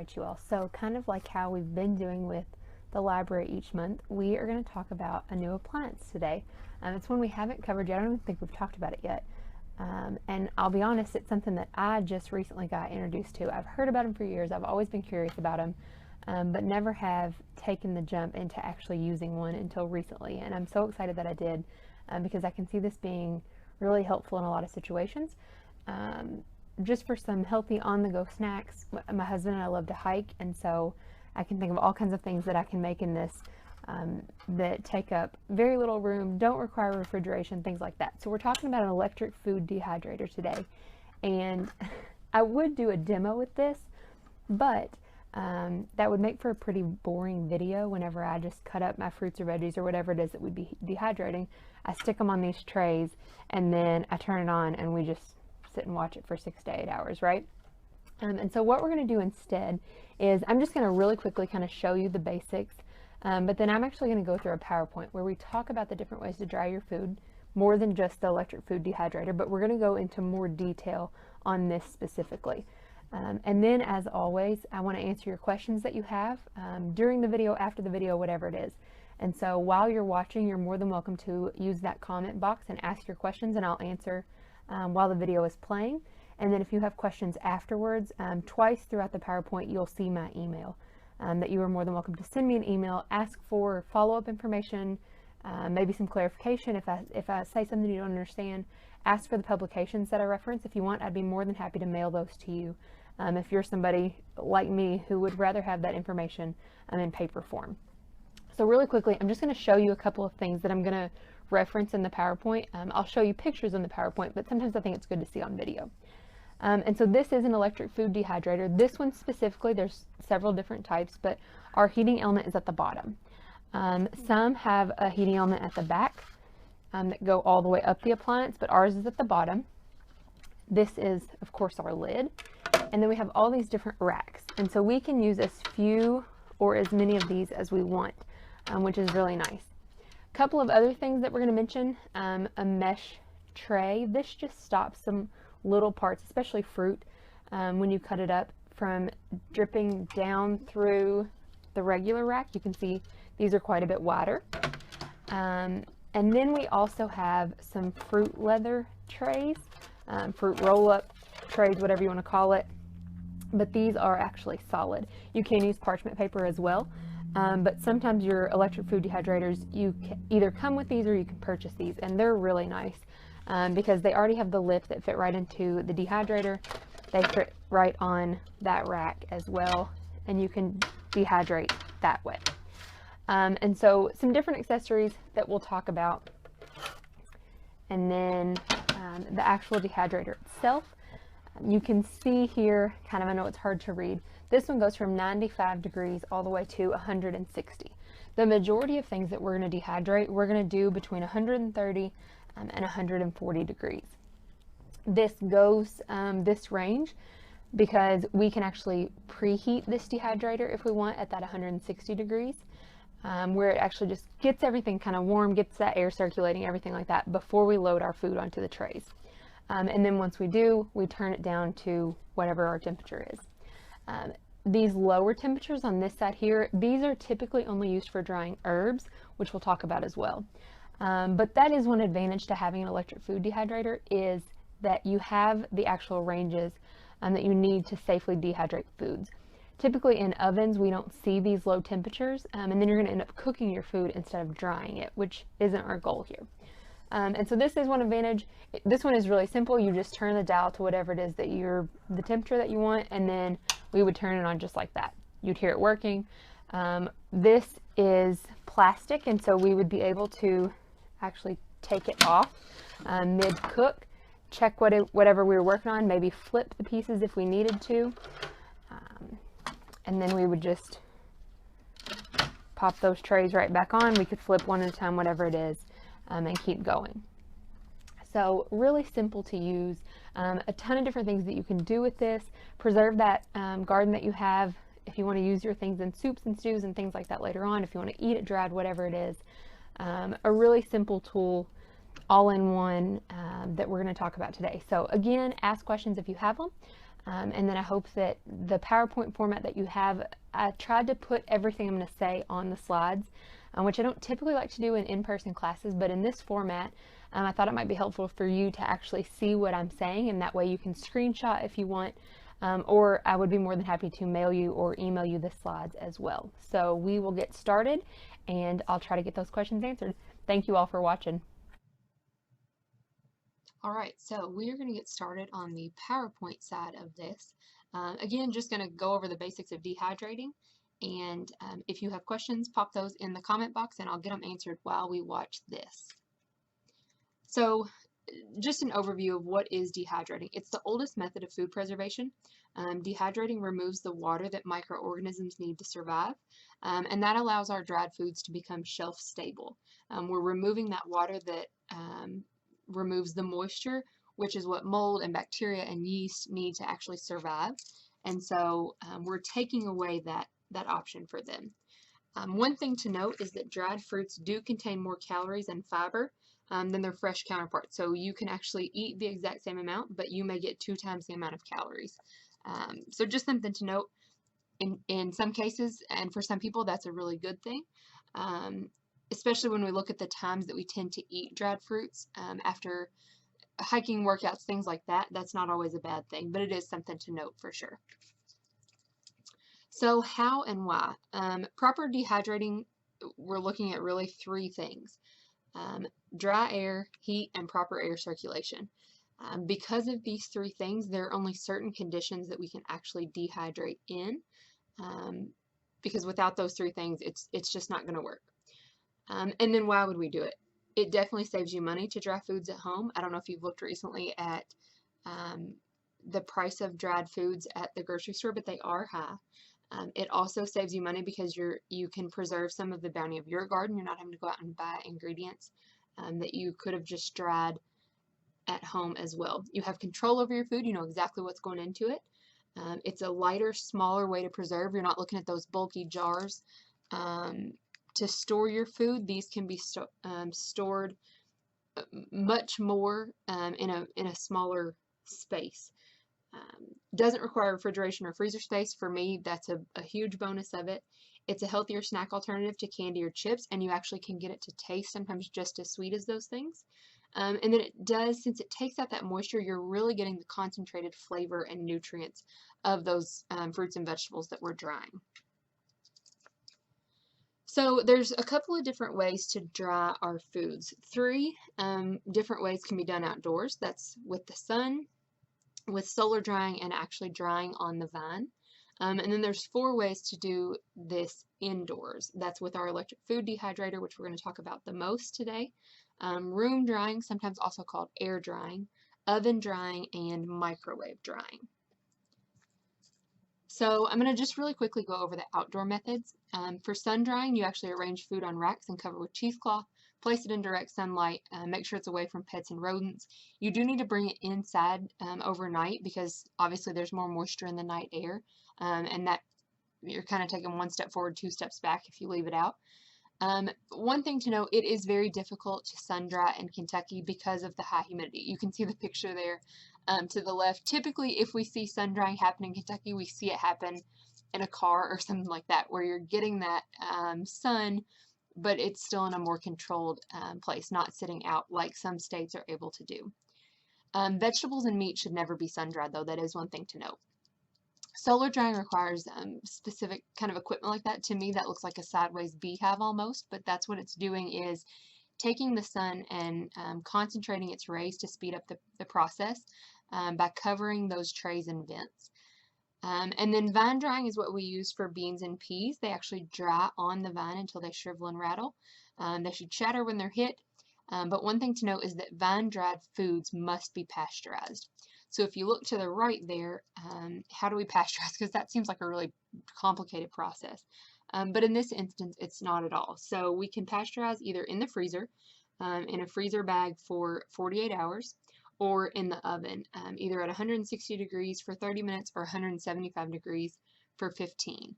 invite you all. So kind of like how we've been doing with the library each month, we are going to talk about a new appliance today. It's one we haven't covered yet. I don't even think we've talked about it yet. And I'll be honest, it's something that I just recently got introduced to. I've heard about them for years. I've always been curious about them, but never have taken the jump into actually using one until recently. And I'm so excited that I did, because I can see this being really helpful in a lot of situations. Just for some healthy on-the-go snacks. My husband and I love to hike, and so I can think of all kinds of things that I can make in this that take up very little room, don't require refrigeration, things like that. So we're talking about an electric food dehydrator today, and I would do a demo with this, but that would make for a pretty boring video. Whenever I just cut up my fruits or veggies or whatever it is that we'd be dehydrating, I stick them on these trays, and then I turn it on, and we just sit and watch it for 6 to 8 hours, right? And so what we're going to do instead is I'm just going to really quickly kind of show you the basics, but then I'm actually going to go through a PowerPoint where we talk about the different ways to dry your food, more than just the electric food dehydrator, but we're going to go into more detail on this specifically. And then, as always, I want to answer your questions that you have during the video, after the video, whatever it is. And so while you're watching, you're more than welcome to use that comment box and ask your questions, and I'll answer while the video is playing. And then if you have questions afterwards, twice throughout the PowerPoint, you'll see my email that you are more than welcome to send me an email, ask for follow-up information, maybe some clarification if I say something you don't understand. Ask for the publications that I reference. If you want, I'd be more than happy to mail those to you if you're somebody like me who would rather have that information in paper form. So really quickly, I'm just going to show you a couple of things that I'm going to reference in the PowerPoint. I'll show you pictures in the PowerPoint, but sometimes I think it's good to see on video. And so this is an electric food dehydrator. This one specifically, there's several different types, but our heating element is at the bottom. Some have a heating element at the back that go all the way up the appliance, but ours is at the bottom. This is, of course, our lid. And then we have all these different racks. And so we can use as few or as many of these as we want, which is really nice. A couple of other things that we're going to mention, a mesh tray. This just stops some little parts, especially fruit, when you cut it up, from dripping down through the regular rack. You can see these are quite a bit wider. And then we also have some fruit leather trays, fruit roll-up trays, whatever you want to call it. But these are actually solid. You can use parchment paper as well. But sometimes your electric food dehydrators, you can either come with these or you can purchase these, and they're really nice because they already have the lip that fit right into the dehydrator. They fit right on that rack as well, and you can dehydrate that way. And so some different accessories that we'll talk about, and then the actual dehydrator itself. You can see here, kind of, I know it's hard to read, this one goes from 95 degrees all the way to 160. The majority of things that we're going to dehydrate, we're going to do between 130 and 140 degrees. This goes this range because we can actually preheat this dehydrator if we want at that 160 degrees, where it actually just gets everything kind of warm, gets that air circulating, everything like that, before we load our food onto the trays. And then once we do, we turn it down to whatever our temperature is. These lower temperatures on this side here, these are typically only used for drying herbs, which we'll talk about as well. But that is one advantage to having an electric food dehydrator, is that you have the actual ranges that you need to safely dehydrate foods. Typically in ovens, we don't see these low temperatures, and then you're going to end up cooking your food instead of drying it, which isn't our goal here. And so this is one advantage. This one is really simple. You just turn the dial to whatever it is that the temperature that you want, and then we would turn it on just like that. You'd hear it working. This is plastic, and so we would be able to actually take it off mid-cook, check whatever we were working on, maybe flip the pieces if we needed to, and then we would just pop those trays right back on. We could flip one at a time, whatever it is, and keep going. So really simple to use. A ton of different things that you can do with this. Preserve that garden that you have if you want to use your things in soups and stews and things like that later on, if you want to eat it dried, whatever it is. A really simple tool, all in one, that we're going to talk about today. So again, ask questions if you have them. And then I hope that the PowerPoint format that you have, I tried to put everything I'm going to say on the slides, which I don't typically like to do in in-person classes, but in this format, I thought it might be helpful for you to actually see what I'm saying, and that way you can screenshot if you want, or I would be more than happy to mail you or email you the slides as well. So we will get started, and I'll try to get those questions answered. Thank you all for watching. All right, so we are going to get started on the PowerPoint side of this. Again, just going to go over the basics of dehydrating, and if you have questions, pop those in the comment box and I'll get them answered while we watch this. So just an overview of what is dehydrating. It's the oldest method of food preservation. Dehydrating removes the water that microorganisms need to survive, and that allows our dried foods to become shelf stable. We're removing that water that removes the moisture, which is what mold and bacteria and yeast need to actually survive. And so we're taking away that option for them. One thing to note is that dried fruits do contain more calories and fiber than their fresh counterparts. So you can actually eat the exact same amount, but you may get 2 times the amount of calories. So just something to note. In some cases, and for some people, that's a really good thing. Especially when we look at the times that we tend to eat dried fruits after hiking, workouts, things like that. That's not always a bad thing, but it is something to note for sure. So how and why? Proper dehydrating, we're looking at really 3 things. Dry air, heat, and proper air circulation. Because of these 3 things, there are only certain conditions that we can actually dehydrate in, because without those 3 things, it's just not going to work. And then why would we do it? It definitely saves you money to dry foods at home. I don't know if you've looked recently at the price of dried foods at the grocery store, but they are high. It also saves you money because you can preserve some of the bounty of your garden. You're not having to go out and buy ingredients that you could have just dried at home as well. You have control over your food. You know exactly what's going into it. It's a lighter, smaller way to preserve. You're not looking at those bulky jars. To store your food, these can be stored much more in a smaller space. Doesn't require refrigeration or freezer space. For me, that's a huge bonus of it. It's a healthier snack alternative to candy or chips, and you actually can get it to taste sometimes just as sweet as those things. And then it does, since it takes out that moisture, you're really getting the concentrated flavor and nutrients of those fruits and vegetables that we're drying. So there's a couple of different ways to dry our foods. 3 different ways can be done outdoors. That's with the sun, with solar drying, and actually drying on the vine. And then there's 4 ways to do this indoors. That's with our electric food dehydrator, which we're going to talk about the most today. Room drying, sometimes also called air drying, oven drying, and microwave drying. So I'm going to just really quickly go over the outdoor methods. For sun drying, you actually arrange food on racks and cover with cheesecloth, place it in direct sunlight, make sure it's away from pets and rodents. You do need to bring it inside overnight because obviously there's more moisture in the night air, and that you're kind of taking 1 step forward, 2 steps back if you leave it out. One thing to note, it is very difficult to sun dry in Kentucky because of the high humidity. You can see the picture there to the left. Typically, if we see sun drying happen in Kentucky, we see it happen in a car or something like that, where you're getting that sun, but it's still in a more controlled place, not sitting out like some states are able to do. Vegetables and meat should never be sun dried, though. That is one thing to note. Solar drying requires specific kind of equipment like that. To me, that looks like a sideways beehive almost, but that's what it's doing, is taking the sun and concentrating its rays to speed up the process by covering those trays and vents. And then vine drying is what we use for beans and peas. They actually dry on the vine until they shrivel and rattle. They should shatter when they're hit. But one thing to note is that vine dried foods must be pasteurized. So if you look to the right there, how do we pasteurize? Because that seems like a really complicated process. But in this instance, it's not at all. So we can pasteurize either in the freezer, in a freezer bag for 48 hours, or in the oven, either at 160 degrees for 30 minutes or 175 degrees for 15.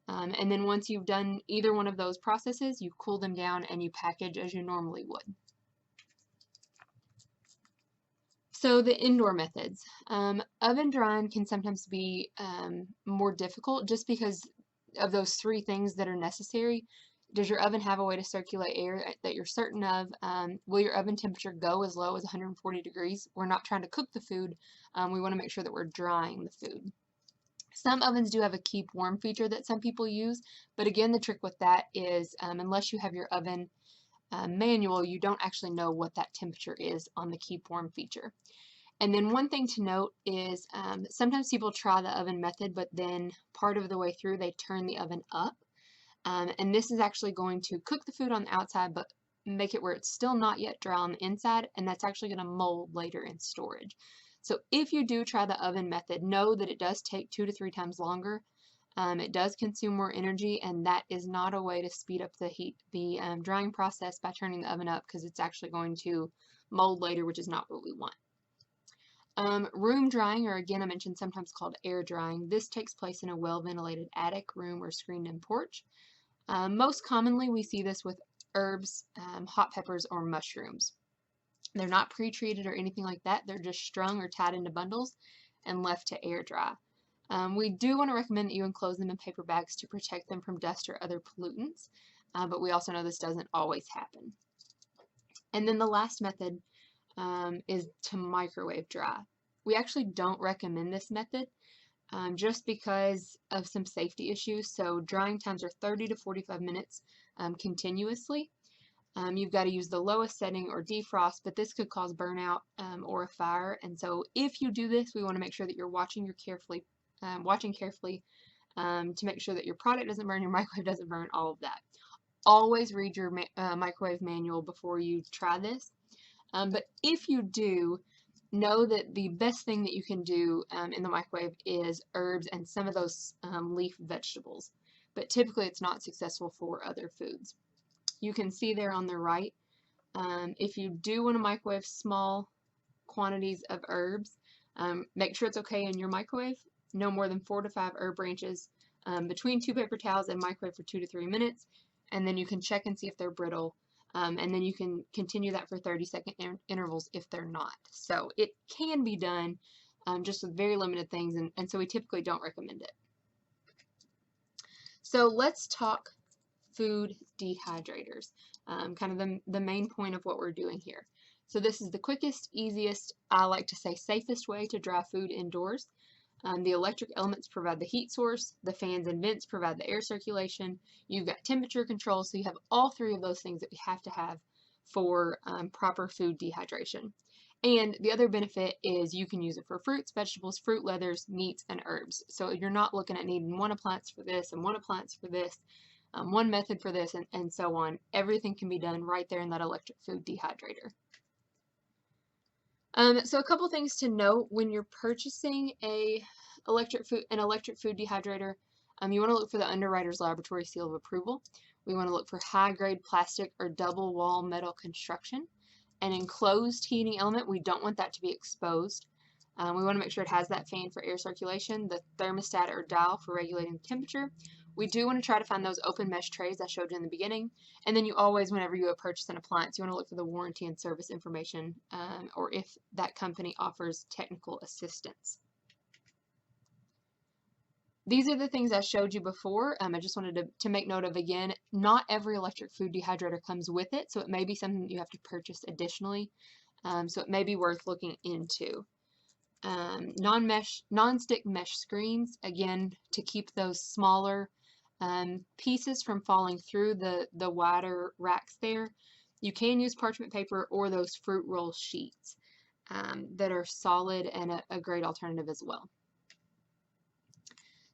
And then once you've done either one of those processes, you cool them down and you package as you normally would. So the indoor methods. Oven drying can sometimes be more difficult just because of those three things that are necessary. Does your oven have a way to circulate air that you're certain of? Will your oven temperature go as low as 140 degrees? We're not trying to cook the food. We want to make sure that we're drying the food. Some ovens do have a keep warm feature that some people use, but again, the trick with that is unless you have your oven manual, you don't actually know what that temperature is on the keep warm feature. And then one thing to note is sometimes people try the oven method, but then part of the way through they turn the oven up. And this is actually going to cook the food on the outside, but make it where it's still not yet dry on the inside, and that's actually going to mold later in storage. So if you do try the oven method, know that it does take 2 to 3 times longer. It does consume more energy, and that is not a way to speed up the drying process by turning the oven up, because it's actually going to mold later, which is not what we want. Room drying, or again I mentioned sometimes called air drying, this takes place in a well-ventilated attic, room, or screened-in porch. Most commonly we see this with herbs, hot peppers, or mushrooms. They're not pre-treated or anything like that. They're just strung or tied into bundles and left to air dry. We do want to recommend that you enclose them in paper bags to protect them from dust or other pollutants, but we also know this doesn't always happen. And then the last method is to microwave dry. We actually don't recommend this method just because of some safety issues. So drying times are 30 to 45 minutes continuously. You've got to use the lowest setting or defrost, but this could cause burnout or a fire. And so if you do this, we want to make sure that you're watching carefully to make sure that your product doesn't burn, your microwave doesn't burn, all of that. Always read your microwave manual before you try this. But if you do, know that the best thing that you can do in the microwave is herbs and some of those leaf vegetables. But typically it's not successful for other foods. You can see there on the right, if you do want to microwave small quantities of herbs, make sure it's okay in your microwave. No more than 4 to 5 herb branches between 2 paper towels, and microwave for 2 to 3 minutes. And then you can check and see if they're brittle. And then you can continue that for 30-second intervals if they're not. So it can be done just with very limited things, and so we typically don't recommend it. So let's talk food dehydrators, kind of the main point of what we're doing here. So this is the quickest, easiest, I like to say safest way to dry food indoors. The electric elements provide the heat source, the fans and vents provide the air circulation, you've got temperature control, so you have all three of those things that we have to have for proper food dehydration. And the other benefit is you can use it for fruits, vegetables, fruit leathers, meats, and herbs. So you're not looking at needing one appliance for this and one appliance for this, one method for this, and so on. Everything can be done right there in that electric food dehydrator. So a couple things to note when you're purchasing an electric food dehydrator. You want to look for the Underwriter's Laboratory seal of approval. We want to look for high-grade plastic or double wall metal construction. An enclosed heating element, we don't want that to be exposed. We want to make sure it has that fan for air circulation, the thermostat or dial for regulating the temperature. We do want to try to find those open mesh trays I showed you in the beginning. And then you always, whenever you purchase an appliance, you want to look for the warranty and service information, or if that company offers technical assistance. These are the things I showed you before. I just wanted to make note of again, not every electric food dehydrator comes with it, so it may be something that you have to purchase additionally. So it may be worth looking into. Non-stick mesh screens, again, to keep those smaller pieces from falling through the wider racks there. You can use parchment paper or those fruit roll sheets that are solid and a great alternative as well.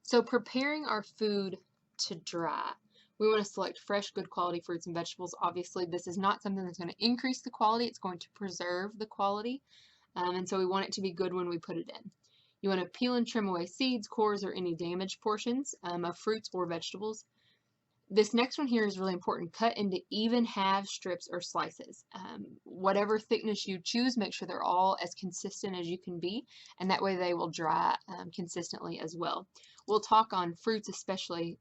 So preparing our food to dry, we want to select fresh, good quality fruits and vegetables. Obviously, this is not something that's going to increase the quality, it's going to preserve the quality. And so we want it to be good when we put it in. You want to peel and trim away seeds, cores, or any damaged portions of fruits or vegetables. This next one here is really important. Cut into even half strips or slices. Whatever thickness you choose, make sure they're all as consistent as you can be, and that way they will dry consistently as well. We'll talk on fruits especially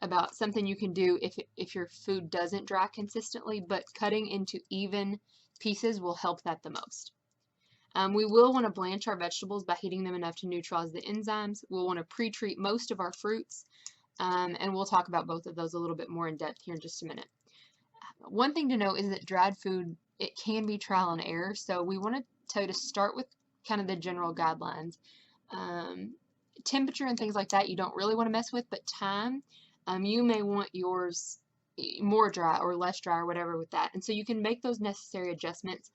about something you can do if your food doesn't dry consistently, but cutting into even pieces will help that the most. We will want to blanch our vegetables by heating them enough to neutralize the enzymes. We'll want to pre-treat most of our fruits, and we'll talk about both of those a little bit more in depth here in just a minute. One thing to note is that dried food, it can be trial and error, so we want to tell you to start with kind of the general guidelines. Um, Temperature and things like that you don't really want to mess with, but time, you may want yours more dry or less dry or whatever with that. And so you can make those necessary adjustments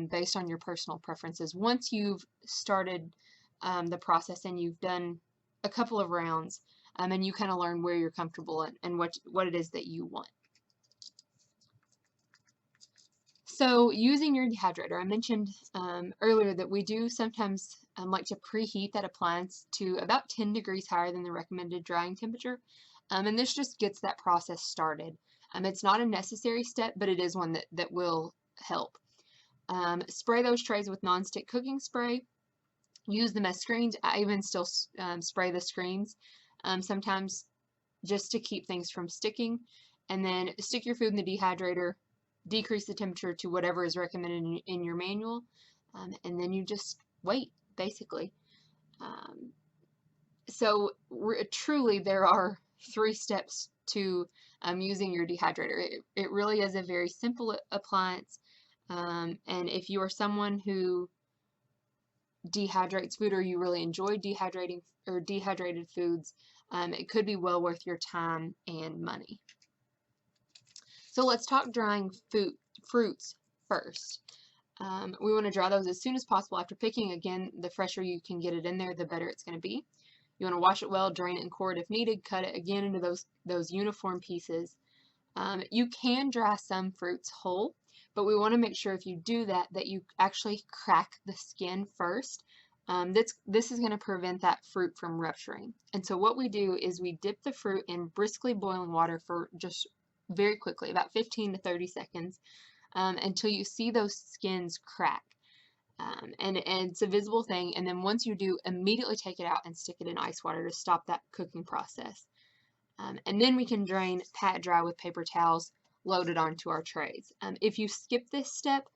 based on your personal preferences. Once you've started the process and you've done a couple of rounds, and you kind of learn where you're comfortable and what it is that you want. So using your dehydrator, I mentioned earlier that we do sometimes like to preheat that appliance to about 10 degrees higher than the recommended drying temperature. And this just gets that process started. It's not a necessary step, but it is one that will help. Spray those trays with nonstick cooking spray. Use them as screens. I even still spray the screens sometimes just to keep things from sticking. And then stick your food in the dehydrator, decrease the temperature to whatever is recommended in your manual, and then you just wait, basically. So truly there are 3 steps to using your dehydrator. It really is a very simple appliance, and if you are someone who dehydrates food or you really enjoy dehydrating or dehydrated foods, it could be well worth your time and money. So let's talk drying fruits first. We want to dry those as soon as possible after picking. Again, the fresher you can get it in there, the better it's going to be. You want to wash it well, drain it and core it if needed, cut it again into those uniform pieces. You can dry some fruits whole, but we want to make sure if you do that you actually crack the skin first. This is going to prevent that fruit from rupturing. And so what we do is we dip the fruit in briskly boiling water for just very quickly, about 15 to 30 seconds, until you see those skins crack. And it's a visible thing, and then once you do, immediately take it out and stick it in ice water to stop that cooking process. And then we can drain, pat dry with paper towels loaded onto our trays. If you skip this step,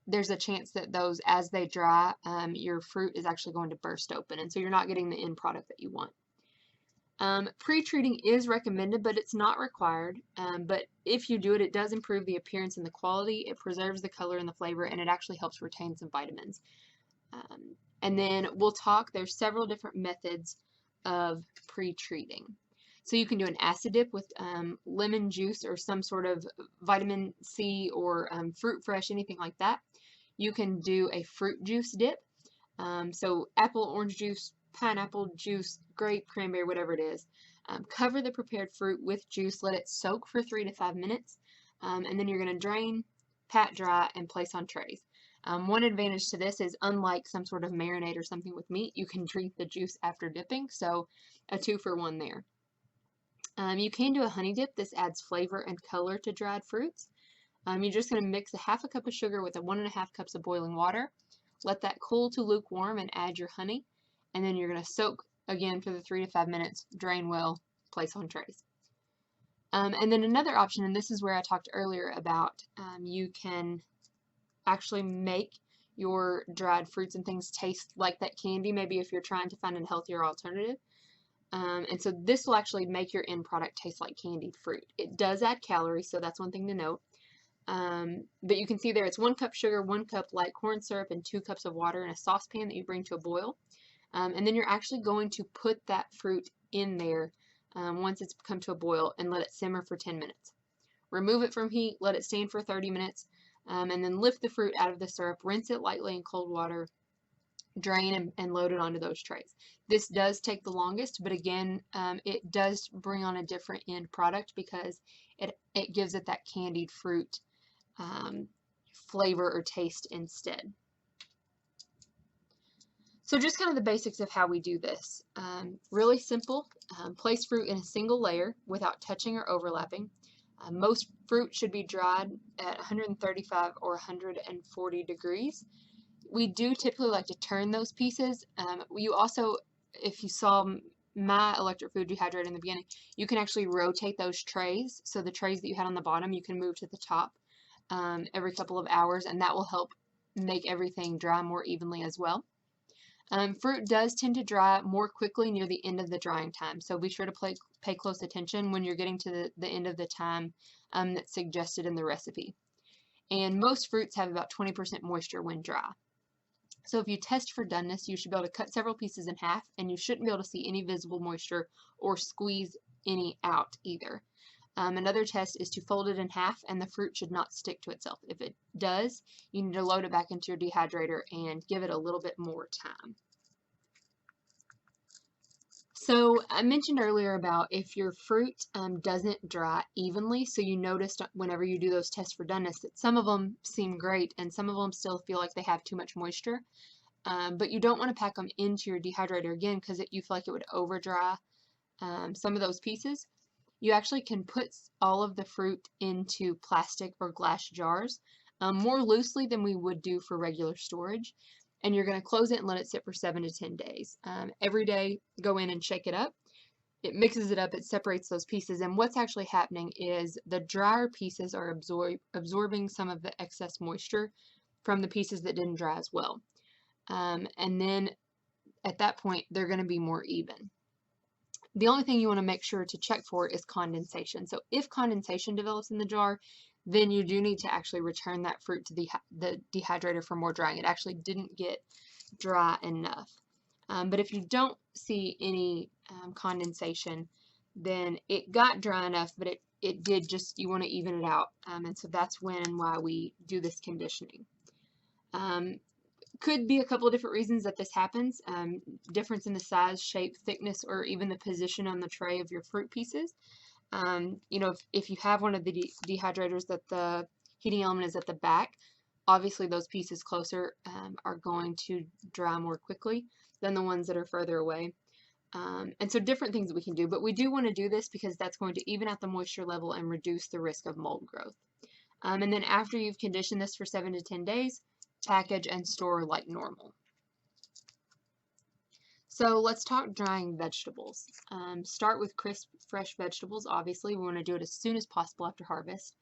there's a chance that those, as they dry, your fruit is actually going to burst open, and so you're not getting the end product that you want. Pre-treating is recommended, but it's not required. But if you do it, it does improve the appearance and the quality. It preserves the color and the flavor, and it actually helps retain some vitamins. And then we'll talk, there's several different methods of pre-treating. So you can do an acid dip with lemon juice or some sort of vitamin C or fruit fresh, anything like that. You can do a fruit juice dip. So apple, orange juice, pineapple juice, grape, cranberry, whatever it is. Cover the prepared fruit with juice, let it soak for 3 to 5 minutes, and then you're going to drain, pat dry, and place on trays. One advantage to this is, unlike some sort of marinade or something with meat, you can drink the juice after dipping, so a 2-for-1 there. You can do a honey dip. This adds flavor and color to dried fruits. You're just going to mix a 1/2 cup of sugar with 1½ cups of boiling water. Let that cool to lukewarm and add your honey. And then you're going to soak again for the 3 to 5 minutes, drain well, place on trays. And then another option, and this is where I talked earlier about, you can actually make your dried fruits and things taste like that candy, maybe if you're trying to find a healthier alternative. And so this will actually make your end product taste like candied fruit. It does add calories, so that's one thing to note. But you can see there it's 1 cup sugar, 1 cup light corn syrup, and 2 cups of water in a saucepan that you bring to a boil. And then you're actually going to put that fruit in there once it's come to a boil and let it simmer for 10 minutes. Remove it from heat, let it stand for 30 minutes, and then lift the fruit out of the syrup, rinse it lightly in cold water, drain and load it onto those trays. This does take the longest, but again, it does bring on a different end product because it gives it that candied fruit flavor or taste instead. So just kind of the basics of how we do this. Really simple. Place fruit in a single layer without touching or overlapping. Most fruit should be dried at 135 or 140 degrees. We do typically like to turn those pieces. You also, if you saw my electric food dehydrator in the beginning, you can actually rotate those trays. So the trays that you had on the bottom, you can move to the top every couple of hours, and that will help make everything dry more evenly as well. Fruit does tend to dry more quickly near the end of the drying time, so be sure to pay close attention when you're getting to the end of the time that's suggested in the recipe. And most fruits have about 20% moisture when dry. So if you test for doneness, you should be able to cut several pieces in half, and you shouldn't be able to see any visible moisture or squeeze any out either. Another test is to fold it in half, and the fruit should not stick to itself. If it does, you need to load it back into your dehydrator and give it a little bit more time. So I mentioned earlier about if your fruit doesn't dry evenly, so you noticed whenever you do those tests for doneness that some of them seem great and some of them still feel like they have too much moisture, but you don't want to pack them into your dehydrator again because you feel like it would over dry some of those pieces. You actually can put all of the fruit into plastic or glass jars more loosely than we would do for regular storage. And you're going to close it and let it sit for 7 to 10 days. Every day, go in and shake it up. It mixes it up, it separates those pieces, and what's actually happening is the drier pieces are absorbing some of the excess moisture from the pieces that didn't dry as well. And then at that point, they're going to be more even. The only thing you want to make sure to check for is condensation. So if condensation develops in the jar, then you do need to actually return that fruit to the dehydrator for more drying. It actually didn't get dry enough. But if you don't see any condensation, then it got dry enough, but it did just, you want to even it out. And so that's when and why we do this conditioning. Could be a couple of different reasons that this happens. Difference in the size, shape, thickness, or even the position on the tray of your fruit pieces. You know, if you have one of the dehydrators that the heating element is at the back, obviously those pieces closer are going to dry more quickly than the ones that are further away. And so different things that we can do, but we do want to do this because that's going to even out the moisture level and reduce the risk of mold growth. And then after you've conditioned this for 7 to 10 days, package and store like normal. So let's talk drying vegetables. Start with crisp, fresh vegetables. Obviously, we want to do it as soon as possible after harvest.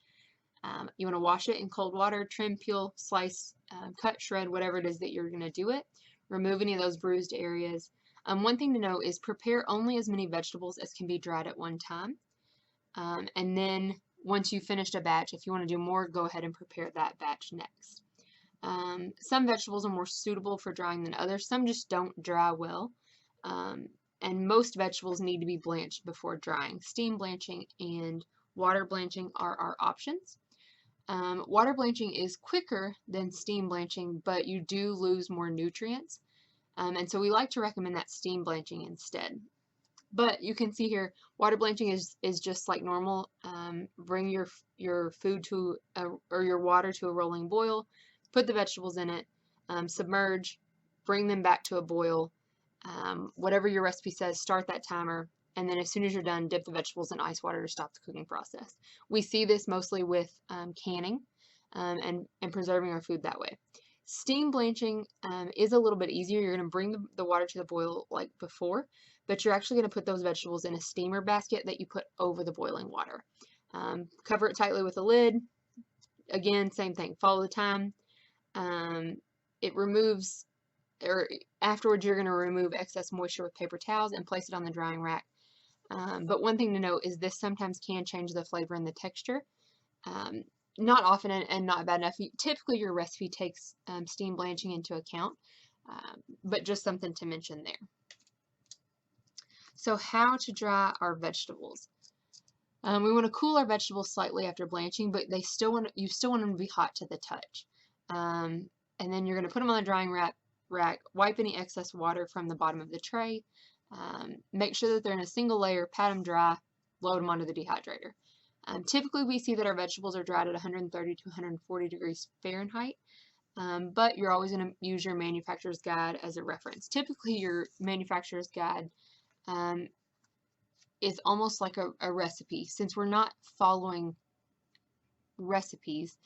You want to wash it in cold water, trim, peel, slice, cut, shred, whatever it is that you're going to do it. Remove any of those bruised areas. One thing to know is prepare only as many vegetables as can be dried at one time. And then once you've finished a batch, if you want to do more, go ahead and prepare that batch next. Some vegetables are more suitable for drying than others. Some just don't dry well. And most vegetables need to be blanched before drying. Steam blanching and water blanching are our options. Water blanching is quicker than steam blanching, but you do lose more nutrients. And so we like to recommend that steam blanching instead. But you can see here, water blanching is just like normal. Bring your food to or your water to a rolling boil. Put the vegetables in it, submerge, bring them back to a boil. Whatever your recipe says, start that timer, and then as soon as you're done, dip the vegetables in ice water to stop the cooking process. We see this mostly with canning and preserving our food that way. Steam blanching is a little bit easier. You're going to bring the water to the boil like before, but you're actually going to put those vegetables in a steamer basket that you put over the boiling water. Cover it tightly with a lid. Again, same thing. Follow the time. It removes, or afterwards you're going to remove excess moisture with paper towels and place it on the drying rack. But one thing to note is this sometimes can change the flavor and the texture. Not often and not bad enough. Typically your recipe takes steam blanching into account, but just something to mention there. So how to dry our vegetables. We want to cool our vegetables slightly after blanching, but you still want them to be hot to the touch. And then you're going to put them on the drying rack, wipe any excess water from the bottom of the tray, make sure that they're in a single layer, pat them dry, load them onto the dehydrator. Typically we see that our vegetables are dried at 130 to 140 degrees Fahrenheit, but you're always going to use your manufacturer's guide as a reference. Typically your manufacturer's guide is almost like a recipe. Since we're not following recipes,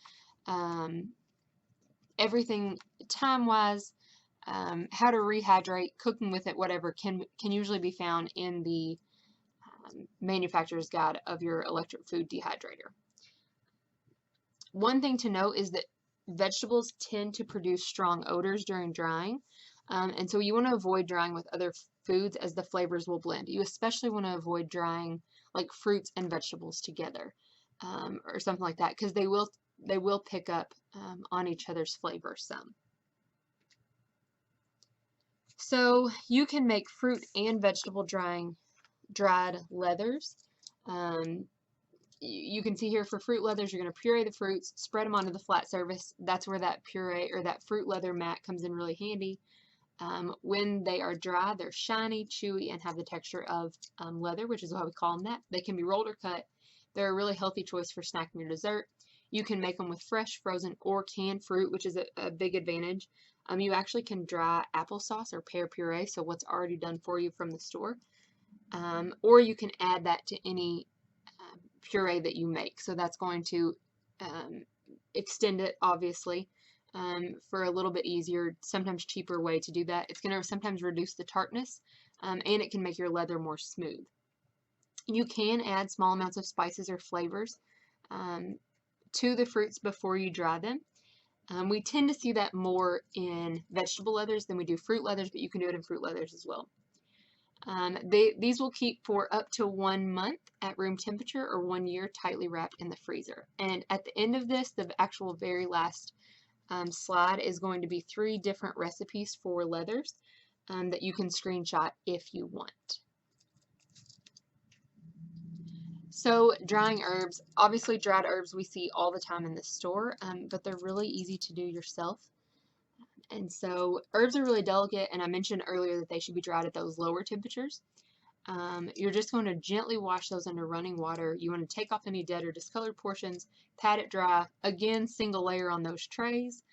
everything time-wise, how to rehydrate, cooking with it, whatever, can usually be found in the manufacturer's guide of your electric food dehydrator. One thing to note is that vegetables tend to produce strong odors during drying. And so you want to avoid drying with other foods as the flavors will blend. You especially want to avoid drying like fruits and vegetables together, or something like that, because they will pick up on each other's flavor some. So you can make fruit and vegetable dried leathers. Um, you can see here for fruit leathers, you're going to puree the fruits, spread them onto the flat surface. That's where that puree or that fruit leather mat comes in really handy. When they are dry, they're shiny, chewy, and have the texture of leather, which is why we call them that. They can be rolled or cut. They're a really healthy choice for snacking or dessert. You can make them with fresh, frozen, or canned fruit, which is a big advantage. You actually can dry applesauce or pear puree, so what's already done for you from the store. Or you can add that to any puree that you make. So that's going to extend it, obviously, for a little bit easier, sometimes cheaper way to do that. It's going to sometimes reduce the tartness, and it can make your leather more smooth. You can add small amounts of spices or flavors to the fruits before you dry them. We tend to see that more in vegetable leathers than we do fruit leathers, but you can do it in fruit leathers as well. These will keep for up to 1 month at room temperature or 1 year tightly wrapped in the freezer. And at the end of this, the actual very last slide is going to be 3 different recipes for leathers that you can screenshot if you want. So drying herbs, obviously dried herbs we see all the time in the store, but they're really easy to do yourself. And so herbs are really delicate, and I mentioned earlier that they should be dried at those lower temperatures. You're just going to gently wash those under running water. You want to take off any dead or discolored portions, pat it dry, again single layer on those trays,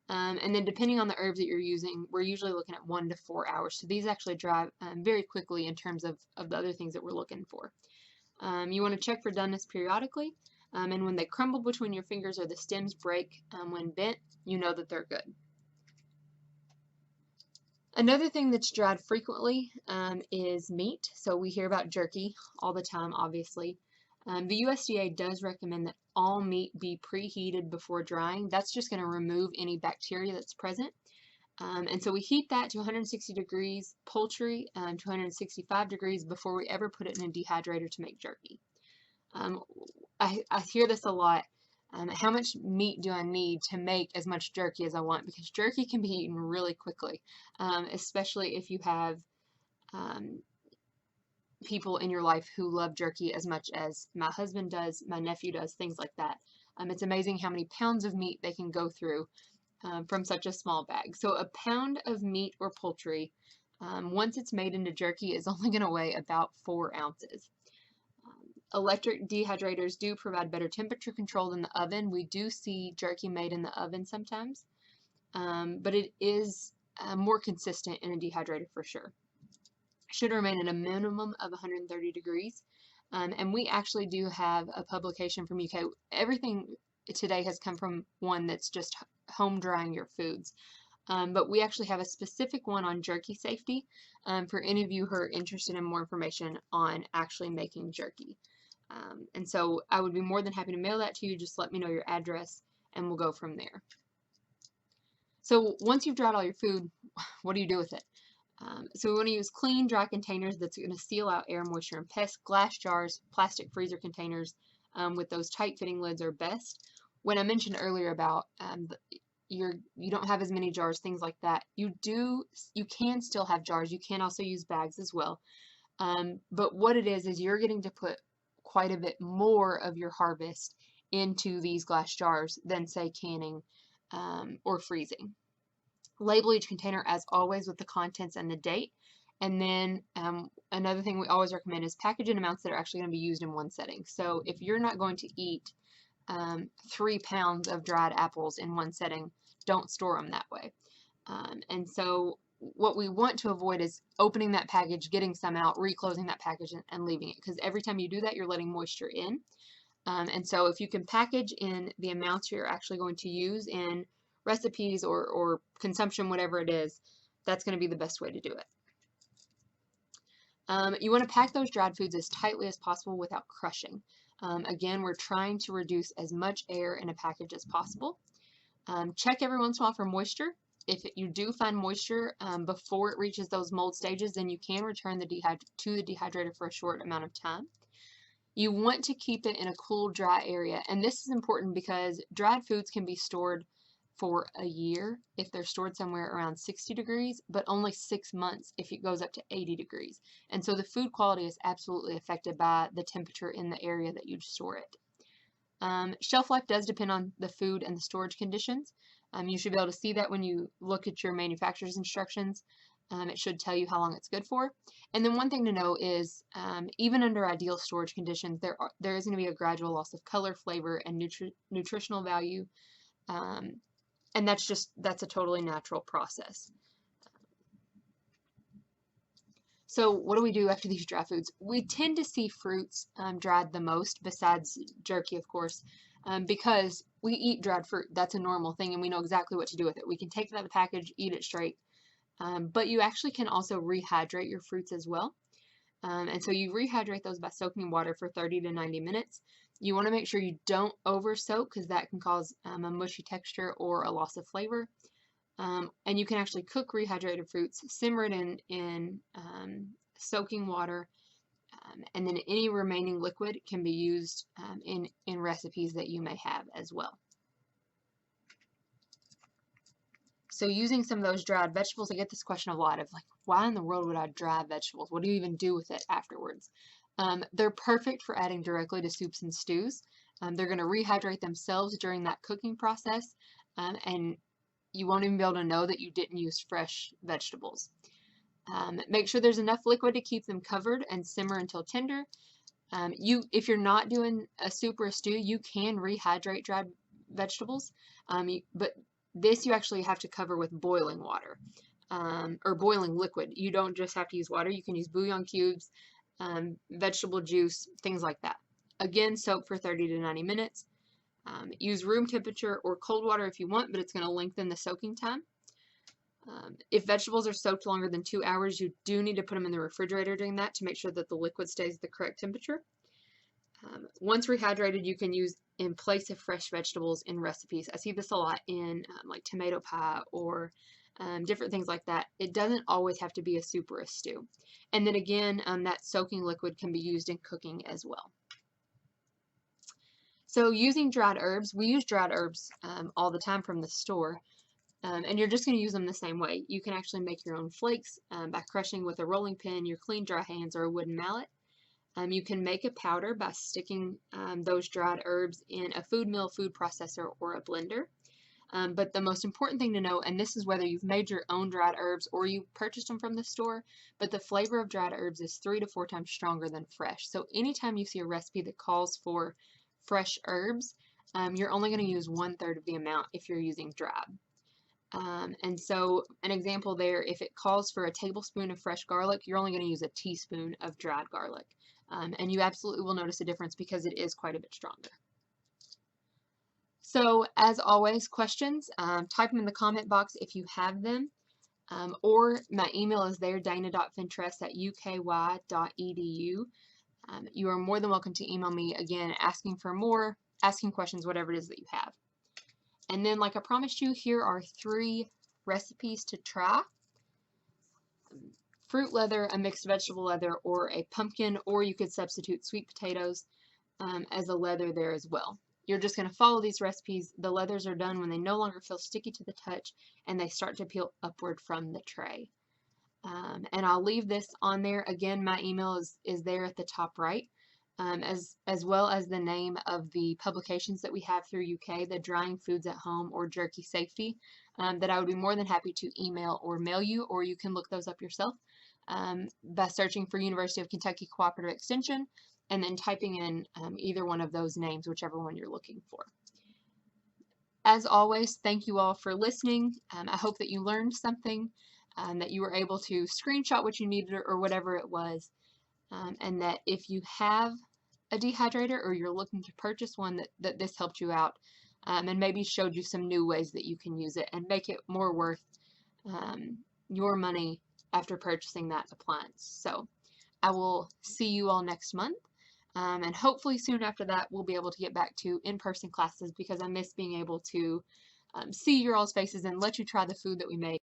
and then depending on the herbs that you're using, we're usually looking at 1 to 4 hours. So these actually dry very quickly in terms of the other things that we're looking for. You want to check for doneness periodically, and when they crumble between your fingers or the stems break when bent, you know that they're good. Another thing that's dried frequently is meat. So we hear about jerky all the time, obviously. The USDA does recommend that all meat be preheated before drying. That's just going to remove any bacteria that's present. And so we heat that to 160 degrees, poultry to 165 degrees before we ever put it in a dehydrator to make jerky. I hear this a lot. How much meat do I need to make as much jerky as I want? Because jerky can be eaten really quickly, especially if you have people in your life who love jerky as much as my husband does, my nephew does, things like that. It's amazing how many pounds of meat they can go through from such a small bag. So a pound of meat or poultry, once it's made into jerky, is only going to weigh about 4 ounces. Electric dehydrators do provide better temperature control than the oven. We do see jerky made in the oven sometimes, but it is more consistent in a dehydrator for sure. Should remain at a minimum of 130 degrees. And we actually do have a publication from UK. Everything today has come from one that's just home drying your foods. But we actually have a specific one on jerky safety for any of you who are interested in more information on actually making jerky. And so I would be more than happy to mail that to you. Just let me know your address and we'll go from there. So once you've dried all your food, what do you do with it? So we want to use clean, dry containers that's going to seal out air, moisture, and pests. Glass jars, plastic freezer containers with those tight fitting lids are best. When I mentioned earlier about you don't have as many jars, things like that, you can still have jars. You can also use bags as well. But what it is you're getting to put quite a bit more of your harvest into these glass jars than, say, canning or freezing. Label each container, as always, with the contents and the date. And then another thing we always recommend is package in amounts that are actually going to be used in one setting. So if you're not going to eat 3 pounds of dried apples in one setting, don't store them that way. And so what we want to avoid is opening that package, getting some out, reclosing that package, and leaving it. Because every time you do that, you're letting moisture in. And so if you can package in the amounts you're actually going to use in recipes or consumption, whatever it is, that's going to be the best way to do it. You want to pack those dried foods as tightly as possible without crushing. Again, we're trying to reduce as much air in a package as possible. Check every once in a while for moisture. If you do find moisture before it reaches those mold stages, then you can return to the dehydrator for a short amount of time. You want to keep it in a cool, dry area, and this is important because dried foods can be stored for a year if they're stored somewhere around 60 degrees, but only 6 months if it goes up to 80 degrees. And so the food quality is absolutely affected by the temperature in the area that you store it. Shelf life does depend on the food and the storage conditions. You should be able to see that when you look at your manufacturer's instructions. It should tell you how long it's good for. And then one thing to know is even under ideal storage conditions, there is going to be a gradual loss of color, flavor, and nutritional value. And that's a totally natural process. So what do we do after these dry foods? We tend to see fruits dried the most, besides jerky, of course, because we eat dried fruit. That's a normal thing, and we know exactly what to do with it. We can take it out of the package, eat it straight, but you actually can also rehydrate your fruits as well. And so you rehydrate those by soaking in water for 30 to 90 minutes. You want to make sure you don't over soak because that can cause a mushy texture or a loss of flavor. And you can actually cook rehydrated fruits, simmer it in soaking water, and then any remaining liquid can be used in recipes that you may have as well. So using some of those dried vegetables, I get this question a lot of like, why in the world would I dry vegetables? What do you even do with it afterwards? They're perfect for adding directly to soups and stews. They're going to rehydrate themselves during that cooking process, and you won't even be able to know that you didn't use fresh vegetables. Make sure there's enough liquid to keep them covered and simmer until tender. If you're not doing a soup or a stew, you can rehydrate dried vegetables, but this you actually have to cover with boiling water or boiling liquid. You don't just have to use water. You can use bouillon cubes, vegetable juice, things like that. Again, soak for 30 to 90 minutes. Use room temperature or cold water if you want, but it's going to lengthen the soaking time. If vegetables are soaked longer than 2 hours, you do need to put them in the refrigerator during that to make sure that the liquid stays at the correct temperature. Once rehydrated, you can use in place of fresh vegetables in recipes. I see this a lot in like tomato pie or different things like that. It doesn't always have to be a soup or a stew. And then again, that soaking liquid can be used in cooking as well. So using dried herbs, we use dried herbs all the time from the store. And you're just going to use them the same way. You can actually make your own flakes by crushing with a rolling pin, your clean dry hands, or a wooden mallet. You can make a powder by sticking those dried herbs in a food mill, food processor, or a blender. But the most important thing to know, and this is whether you've made your own dried herbs or you purchased them from the store, but the flavor of dried herbs is 3 to 4 times stronger than fresh. So anytime you see a recipe that calls for fresh herbs, you're only going to use 1/3 of the amount if you're using dried. And so an example there, if it calls for a tablespoon of fresh garlic, you're only going to use a teaspoon of dried garlic. And you absolutely will notice a difference because it is quite a bit stronger. So as always, questions, type them in the comment box if you have them. Or my email is there, dana.fintress@uky.edu. You are more than welcome to email me, again, asking for more, asking questions, whatever it is that you have. And then, like I promised you, here are 3 recipes to try. Fruit leather, a mixed vegetable leather, or a pumpkin, or you could substitute sweet potatoes as a leather there as well. You're just going to follow these recipes. The leathers are done when they no longer feel sticky to the touch and they start to peel upward from the tray. And I'll leave this on there. Again, my email is there at the top right. As well as the name of the publications that we have through UK, the Drying Foods at Home or Jerky Safety, that I would be more than happy to email or mail you, or you can look those up yourself by searching for University of Kentucky Cooperative Extension and then typing in either one of those names, whichever one you're looking for. As always, thank you all for listening. I hope that you learned something, that you were able to screenshot what you needed or whatever it was. And that if you have a dehydrator or you're looking to purchase one, that this helped you out and maybe showed you some new ways that you can use it and make it more worth your money after purchasing that appliance. So I will see you all next month, and hopefully soon after that we'll be able to get back to in-person classes because I miss being able to see your all's faces and let you try the food that we make.